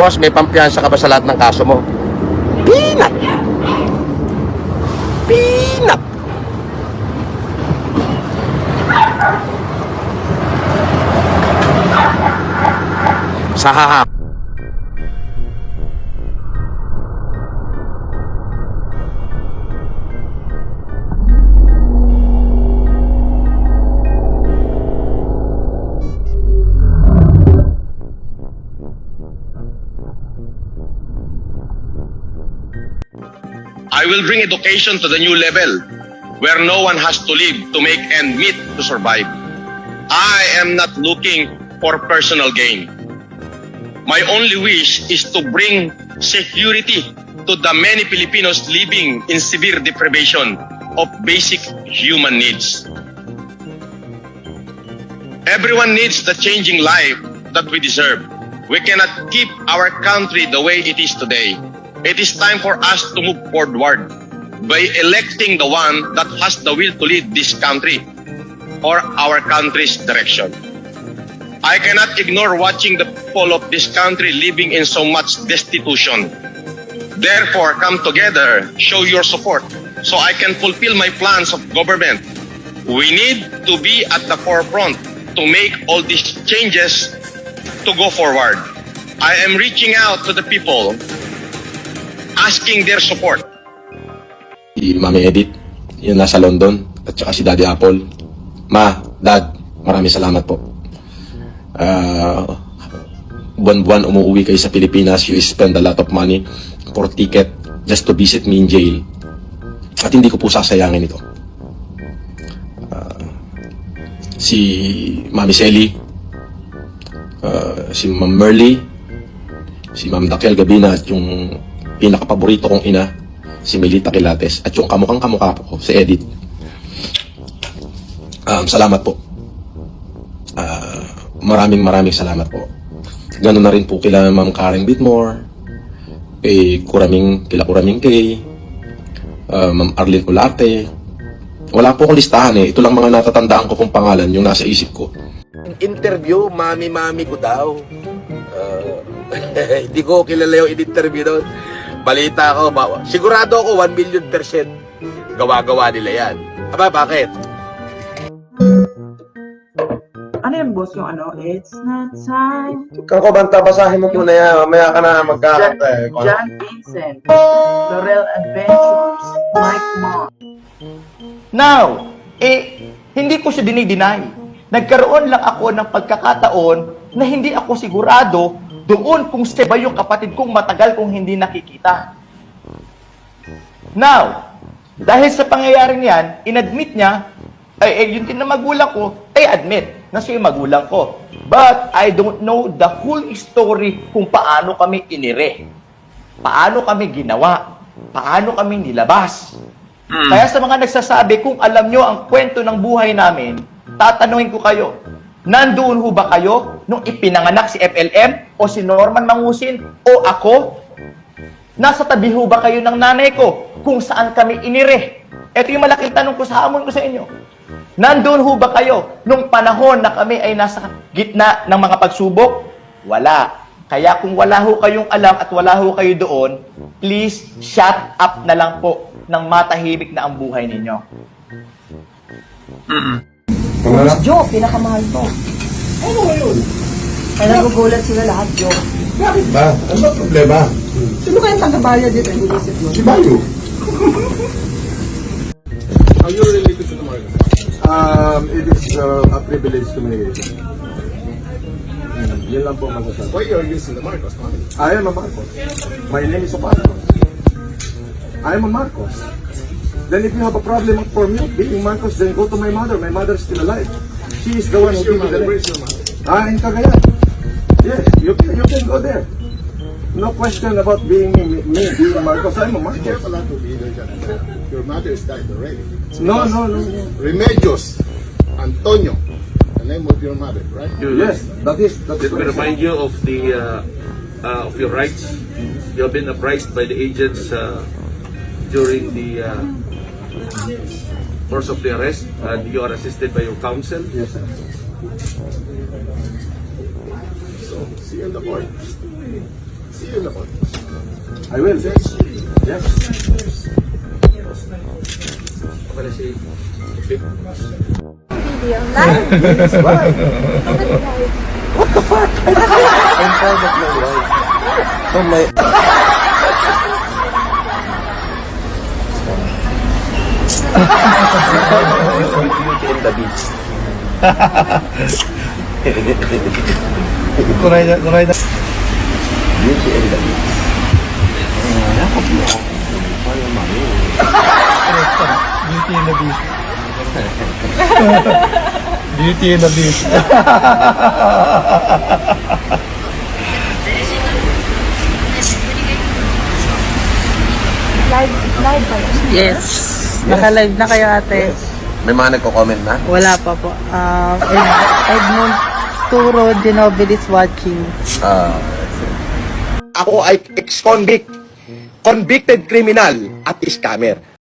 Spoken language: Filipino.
Boss, may pampiyansa ka ba sa lahat ng kaso mo? Peanut! Peanut! Sa hahap. I will bring education to the new level where no one has to live to make end meet to survive. I am not looking for personal gain. My only wish is to bring security to the many Filipinos living in severe deprivation of basic human needs. Everyone needs the changing life that we deserve. We cannot keep our country the way it is today. It is time for us to move forward by electing the one that has the will to lead this country or our country's direction. I cannot ignore watching the people of this country living in so much destitution. Therefore, come together, show your support so I can fulfill my plans of government. We need to be at the forefront to make all these changes to go forward. I am reaching out to the people, asking their support. Si Mami Edith, yun nasa London, at saka si Daddy Apple. Ma, Dad, maraming salamat po. Buwan-buwan umuwi kayo sa Pilipinas, you spend a lot of money for ticket just to visit me in jail. At hindi ko po sasayangin ito. Si Mami Selly, si Ma'am Merly, si Ma'am Dakel Gabina, at yung pinakapaborito kong ina, si Melita Quilates, at yung kamukhang kamukha ko, si Edith. Salamat po. Maraming salamat po. Ganun na rin po kila Ma'am Karen Whitmore, kila Kuraming Kay, Ma'am Arlene Ulate. Wala po akong listahan eh. Ito lang mga natatandaan ko pong pangalan, yung nasa isip ko. Interview, mami ko daw. Hindi ko kilala yung in-interview doon. Balita ko, sigurado ako 1,000,000% gawa-gawa nila yan. Aba, bakit? Ano yung boss yung ano? It's not time. Kako banta, basahin mo muna yan. Mamaya ka na magkakanta eh. John Vincent. Laurel Adventures. Mike Mont. Now, hindi ko siya dinideny. Nagkaroon lang ako ng pagkakataon na hindi ako sigurado doon kung siya ba yung kapatid kong matagal kong hindi nakikita. Now, dahil sa pangyayaring yan, inadmit niya, yun din na magulang ko, admit na siya yung magulang ko. But I don't know the whole story kung paano kami inire. Paano kami ginawa. Paano kami nilabas. Kaya sa mga nagsasabi, kung alam nyo ang kwento ng buhay namin, tatanungin ko kayo, nandoon ho ba kayo nung ipinanganak si FLM o si Norman Mangusin o ako? Nasa tabi ho ba kayo ng nanay ko kung saan kami inire? Ito yung malaking tanong ko sa hamon ko sa inyo. Nandoon ho ba kayo nung panahon na kami ay nasa gitna ng mga pagsubok? Wala. Kaya kung wala ho kayong alam at wala ho kayo doon, please shut up na lang po nang matahimik na ang buhay ninyo. Mas Joe, pinakamahal to. Ano ngayon? Kaya nagugulat sila lahat, Joe. Bakit ba? Ano ba problema? Sino kayang taga-bayad dito? Iniisip mo. Si Bayo. Are you related to the Marcos? It is a privilege communication. Yun lang po masasabi. Why are you using the Marcos family? I am a Marcos. My name is Marcos. I am a Marcos. Then if you have a problem for me being Marcos, then go to my mother. My mother is still alive. She is the one who gave me the name. Where's your mother? In Cagayan. Yes, you can go there. No question about being me being Marcos. I'm a Marcos. Be careful not to be either dyan. Your mother is died already. No. Remedios Antonio, the name of your mother, right? Yes, that is. Let me remind you of the of your rights. You have been apprised by the agents during the course of the arrest, and you are assisted by your counsel. Yes, sir. So, see you in the court. See you in the Marcos. I will. Yes. Para si That's right. What the fuck? I'm proud of my wife. So my... Beauty and the Beast. Beauty and the Beast. Beauty and the Beast. Live ba yun? Yes. Naka-live na kayo ate. May mga nagko-comment na? Wala pa po. Edmond Turo Dinobil is watching. Ako ay ex-convict, convicted criminal at scammer.